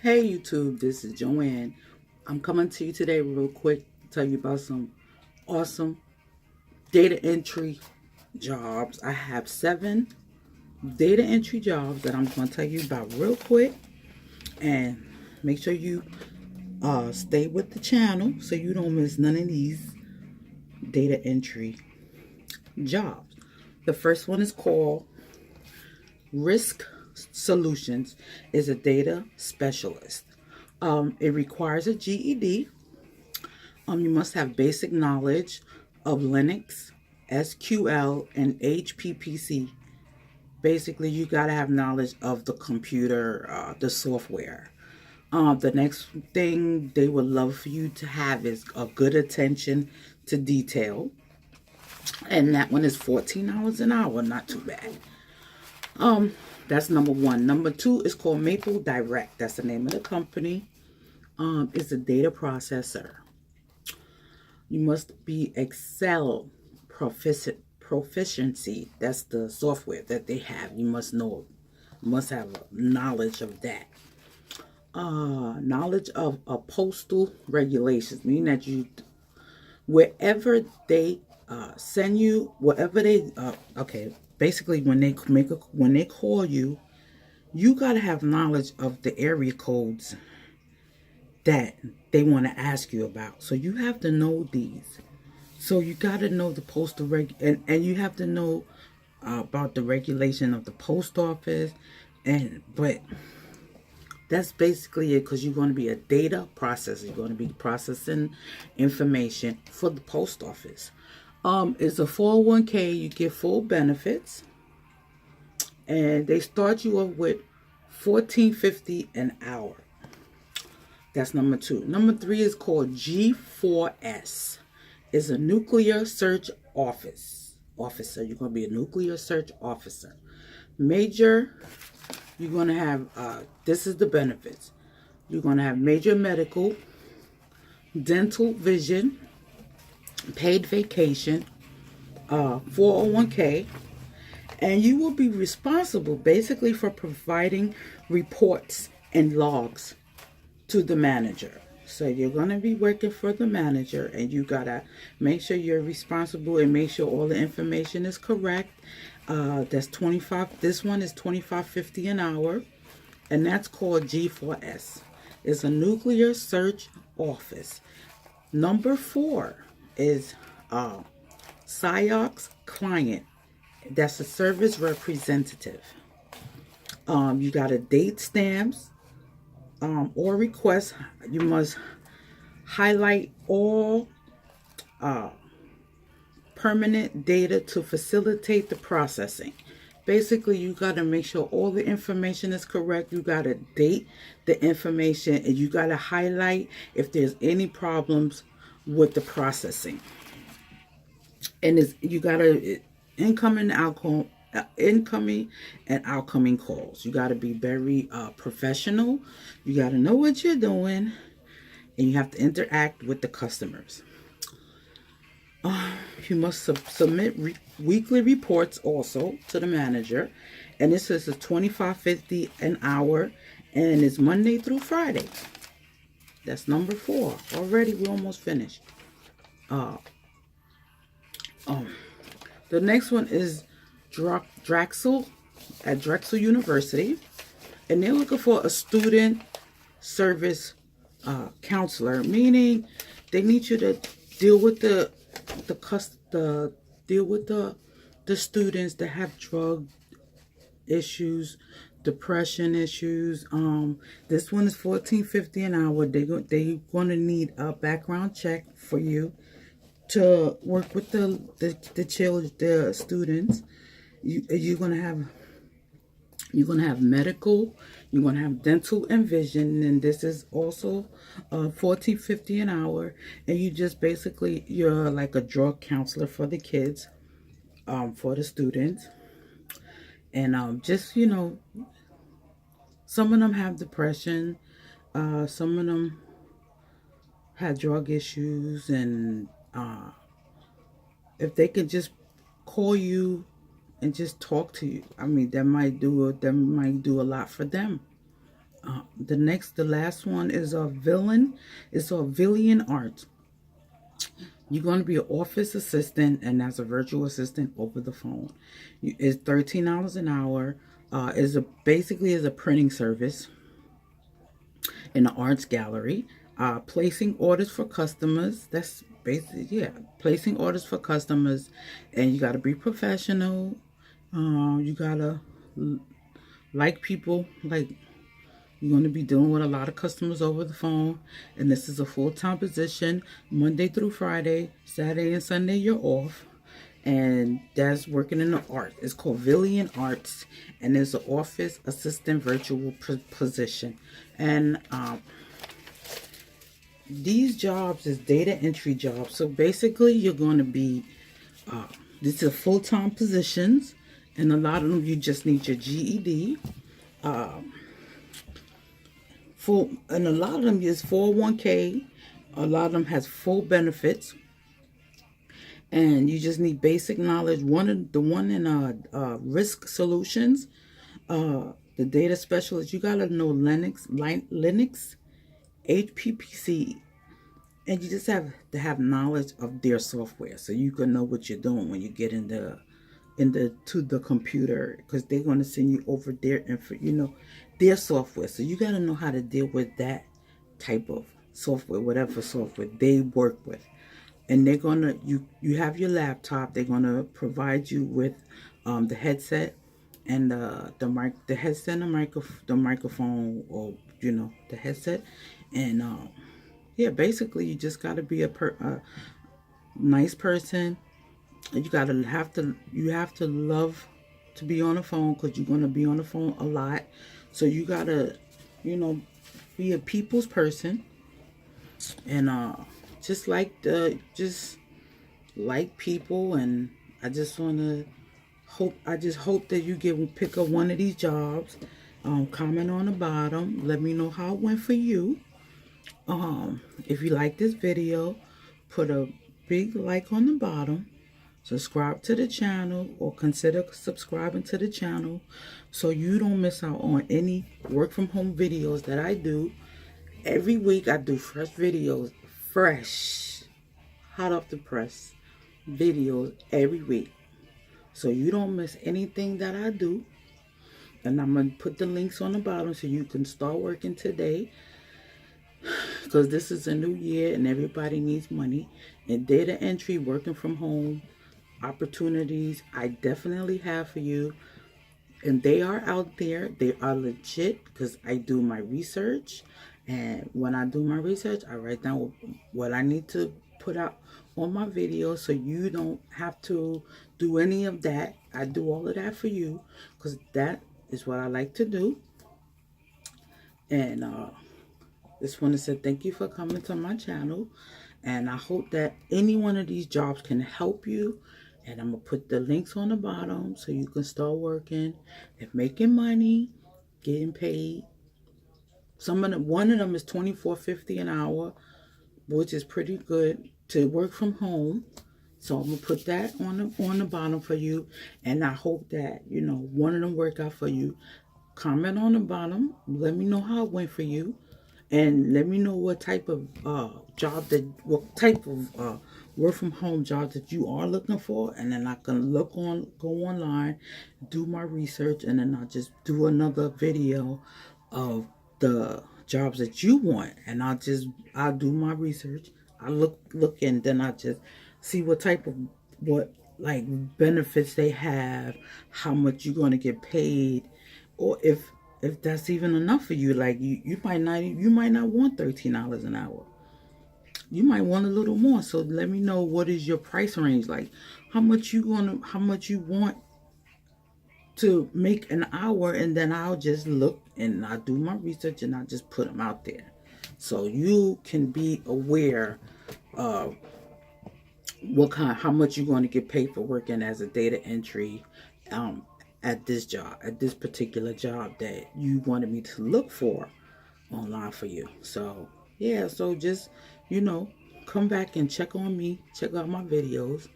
Hey YouTube, this is Joanne. I'm coming to you today real quick to tell you about some awesome data entry jobs. I have 7 data entry jobs that I'm going to tell you about real quick, and make sure you stay with the channel so you don't miss none of these data entry jobs. The first one is called Risk Solutions, is a data specialist. It requires a GED. You must have basic knowledge of Linux, SQL, and HPPC. Basically, you got to have knowledge of the computer, the software. The next thing they would love for you to have is a good attention to detail. And that one is $14 an hour, not too bad. That's number one. Number two is called Maple Direct. That's the name of the company. It's a data processor. You must be Excel proficiency. That's the software that they have. You must know, must have knowledge of that. Knowledge of postal regulations, meaning that you, wherever they send you, whatever they, basically when they when they call you, you gotta have knowledge of the area codes that they want to ask you about. So you have to know these. So you got to know the postal and you have to know about the regulation of the post office. But that's basically it, because you're going to be a data processor. You're going to be processing information for the post office. It's a 401k. You get full benefits, and they start you off with $14.50 an hour. That's number two. Number three is called G4S. It's a nuclear search officer. You're going to be a nuclear search officer. Major, you're going to have, this is the benefits. You're going to have major medical, dental, vision, paid vacation, 401k, and you will be responsible basically for providing reports and logs to the manager. So you're going to be working for the manager, and you got to make sure you're responsible and make sure all the information is correct. That's 25. This one is $25.50 an hour, and that's called G4S. It's a nuclear search office. Number 4 is CIOX client. That's a service representative. You got to date stamps or requests. You must highlight all permanent data to facilitate the processing. Basically, you got to make sure all the information is correct. You got to date the information, and you got to highlight if there's any problems with the processing. And you got to incoming and outgoing calls. You got to be very professional. You got to know what you're doing, and you have to interact with the customers. You must submit weekly reports also to the manager, and this is a $25.50 an hour, and it's Monday through Friday. That's number 4. Already, we're almost finished. The next one is Drexel at Drexel University, and they're looking for a student service counselor, meaning they need you to deal with the students that have drug issues, depression issues. This one is $14.50 an hour. They going to need a background check for you to work with the students. You're gonna have medical, you're gonna have dental and vision, and this is also $14.50 an hour. And you're like a drug counselor for the kids, for the students, and some of them have depression, some of them have drug issues, and if they could just call you and just talk to you, I mean, that might do a lot for them. The last one is a villain. It's a Villian Arts. You're going to be an office assistant, and that's a virtual assistant over the phone. It's $13 an hour. Basically is a printing service in the arts gallery. Placing orders for customers. That's basically, yeah, placing orders for customers, and you got to be professional. You gotta like people, like you're going to be dealing with a lot of customers over the phone, and this is a full-time position, Monday through Friday. Saturday and Sunday you're off, and that's working in the art. It's called Villian Arts, and it's an office assistant virtual position. And these jobs is data entry jobs. So basically, you're going to be these are full-time positions, and a lot of them you just need your GED. And a lot of them is 401k. A lot of them has full benefits, and you just need basic knowledge. One in risk solutions, the data specialist. You gotta know Linux, HPPC, and you just have to have knowledge of their software, so you can know what you're doing when you get to the computer, because they're going to send you over their software. So you got to know how to deal with that type of software, whatever software they work with. And they're going to, you have your laptop. They're going to provide you with the headset and the headset and the microphone, or the headset. And yeah, basically you just got to be a nice person. You have to love to be on the phone, because you're going to be on the phone a lot. So you got to, be a people's person, and just like people. And I just hope that you pick up one of these jobs. Comment on the bottom. Let me know how it went for you. If you like this video, put a big like on the bottom. Subscribe to the channel, or consider subscribing to the channel, so you don't miss out on any work from home videos that I do. Every week I do fresh videos, hot off the press videos every week. So you don't miss anything that I do. And I'm going to put the links on the bottom so you can start working today, because this is a new year and everybody needs money. And data entry, working from home opportunities, I definitely have for you. And they are out there. They are legit, because I do my research. And when I do my research, I write down what I need to put out on my video, so you don't have to do any of that. I do all of that for you, because that is what I like to do. And just want to say thank you for coming to my channel, and I hope that any one of these jobs can help you. And I'm going to put the links on the bottom so you can start working and making money, getting paid. One of them is $24.50 an hour, which is pretty good to work from home. So I'm going to put that on the bottom for you. And I hope that, one of them work out for you. Comment on the bottom. Let me know how it went for you. And let me know what type of work from home job that you are looking for, and then I can go online, do my research, and then I'll just do another video of the jobs that you want. And I'll do my research. I look, and then I just see what benefits they have, how much you're going to get paid, or if that's even enough for you. Like you might not want $13 an hour. You might want a little more. So let me know, what is your price range, like how much you want to make an hour, and then I'll just look and I'll do my research and I'll just put them out there, so you can be aware of how much you're going to get paid for working as a data entry at this particular job that you wanted me to look for online for you. So yeah, so just come back and check on me, check out my videos,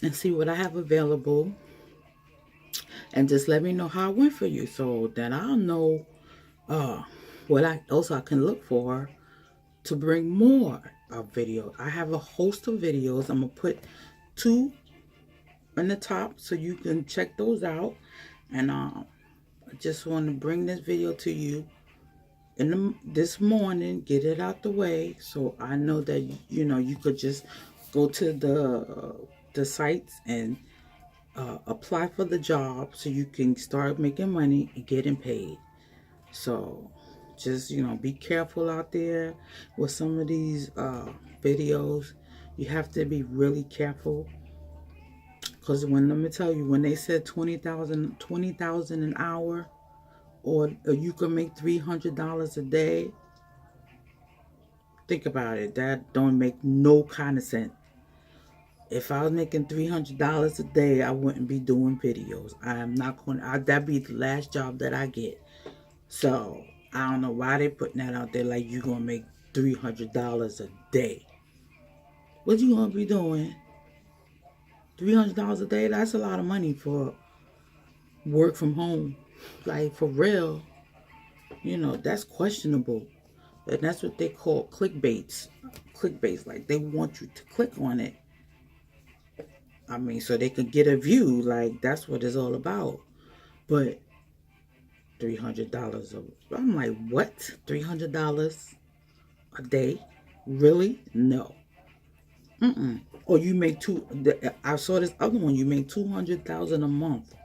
and see what I have available, and just let me know how it went for you, so that I'll know uh what I can look for to bring more videos. I have a host of videos. I'm gonna put two in the top so you can check those out. And I just want to bring this video to you this morning, get it out the way, so I know that you could just go to the sites and apply for the job so you can start making money and getting paid. So just be careful out there with some of these videos. You have to be really careful, because let me tell you, when they said 20,000 an hour, or you can make $300 a day, think about it. That don't make no kind of sense. If I was making $300 a day, I wouldn't be doing videos. I am not going to, that'd be the last job that I get. So I don't know why they putting that out there like you going to make $300 a day. What you going to be doing? $300 a day? That's a lot of money for work from home. Like, for real. That's questionable. And that's what they call clickbaits. Clickbaits, like they want you to click on it. I mean, so they can get a view. Like, that's what it's all about. But $300 I'm like, what? $300 a day? Really? No. Or you make I saw this other one. You make $200,000 a month.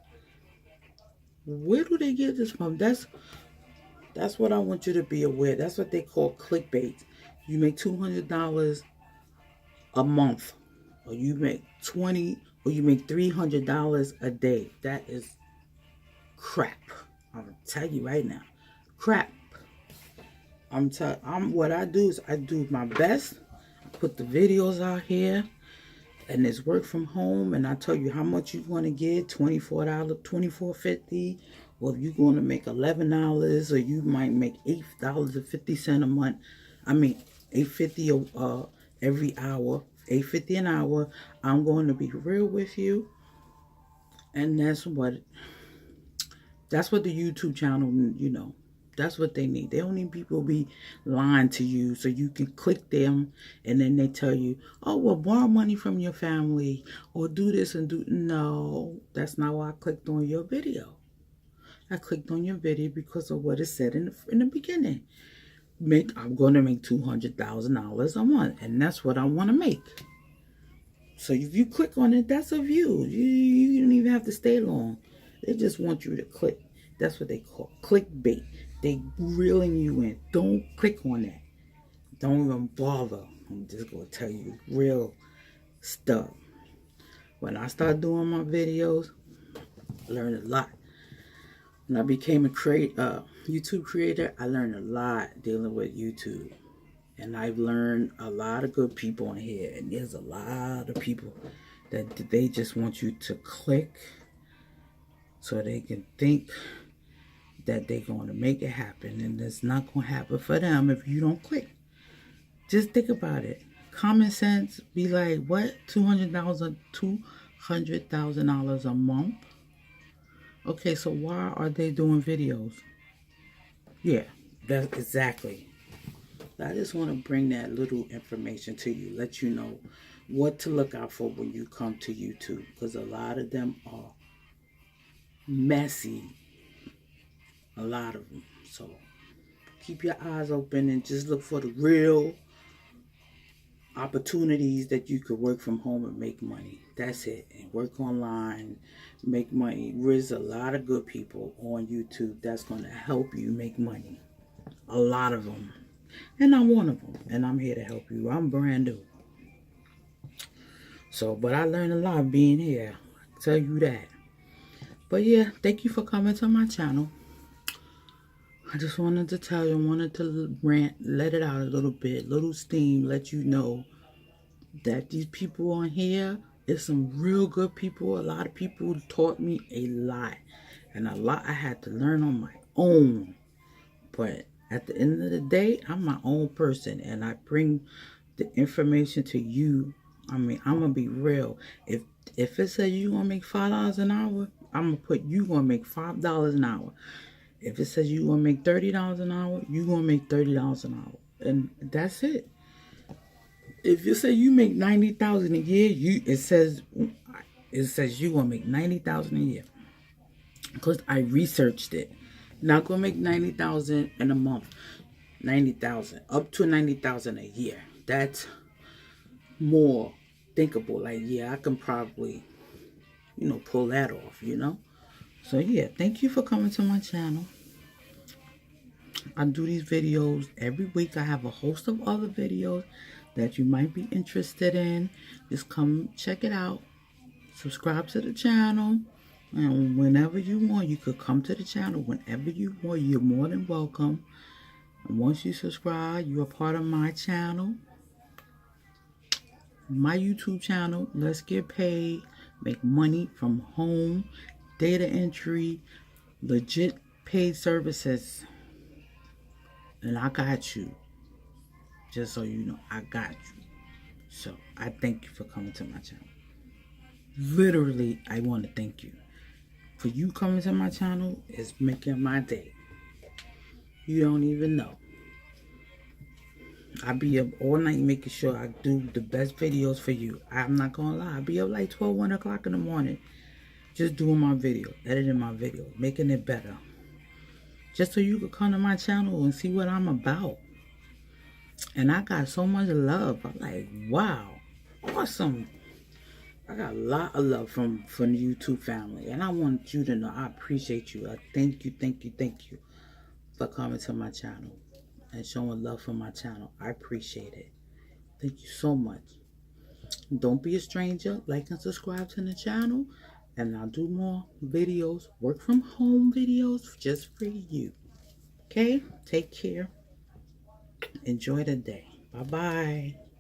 Where do they get this from? That's what I want you to be aware. That's what they call clickbait. You make $200 a month, or you make $300 a day. That is crap. I'm gonna tell you right now, crap. What I do is I do my best. I put the videos out here, and it's work from home. And I tell you how much you want to get: $24, $24.50, or if you're going to make $11, or you might make $8.50 a month. I mean, $8.50 every hour. $8.50 an hour. I'm going to be real with you, and that's what the YouTube channel, that's what they need. They don't need people be lying to you so you can click them, and then they tell you, oh, well, borrow money from your family or do this and do. No, that's not why I clicked on your video. I clicked on your video because of what it said in the beginning. I'm going to make $200,000 a month, and that's what I want to make. So if you click on it, that's a view. You don't even have to stay long. They just want you to click. That's what they call clickbait. They reeling you in. Don't click on that. Don't even bother. I'm just going to tell you real stuff. When I started doing my videos, I learned a lot. When I became a YouTube creator, I learned a lot dealing with YouTube. And I've learned a lot of good people on here. And there's a lot of people that they just want you to click so they can think that they're going to make it happen. And it's not going to happen for them if you don't click. Just think about it. Common sense be like, what? $200,000 a month? Okay, so why are they doing videos? Yeah, that's exactly. I just want to bring that little information to you, let you know what to look out for when you come to YouTube, because a lot of them are messy. A lot of them. So keep your eyes open and just look for the real opportunities that you could work from home and make money. That's it. And work online, make money. There's a lot of good people on YouTube that's going to help you make money. A lot of them. And I'm one of them. And I'm here to help you. I'm brand new. So, but I learned a lot being here. I tell you that. But yeah, thank you for coming to my channel. I just wanted to tell you, I wanted to rant, let it out a little bit, little steam, let you know that these people on here is some real good people. A lot of people taught me a lot. And a lot I had to learn on my own. But at the end of the day, I'm my own person. And I bring the information to you. I mean, I'm going to be real. If it says you're going to make $5 an hour, I'm going to put you going to make $5 an hour. If it says you're going to make $30 an hour, you're going to make $30 an hour. And that's it. If you say you make $90,000 a year, it says you're going to make $90,000 a year. Because I researched it. Not going to make $90,000 in a month. $90,000. Up to $90,000 a year. That's more thinkable. Like, yeah, I can probably, pull that off, So, yeah, thank you for coming to my channel. I do these videos every week. I have a host of other videos that you might be interested in. Just come check it out. Subscribe to the channel. And whenever you want, you could come to the channel whenever you want. You're more than welcome. And once you subscribe, you're a part of my channel. My YouTube channel, Let's Get Paid. Make money from home. Data entry. Legit paid services. And I got you. Just so you know, I got you. So, I thank you for coming to my channel. Literally, I want to thank you. For you coming to my channel is making my day. You don't even know. I be up all night making sure I do the best videos for you. I'm not going to lie. I be up like 12, 1 o'clock in the morning. Just doing my video. Editing my video. Making it better. Just so you could come to my channel and see what I'm about. And I got so much love. I'm like, wow. Awesome. I got a lot of love from the YouTube family. And I want you to know I appreciate you. I thank you for coming to my channel and showing love for my channel. I appreciate it. Thank you so much. Don't be a stranger. Like and subscribe to the channel. And I'll do more videos. Work from home videos just for you. Okay? Take care. Enjoy the day. Bye-bye.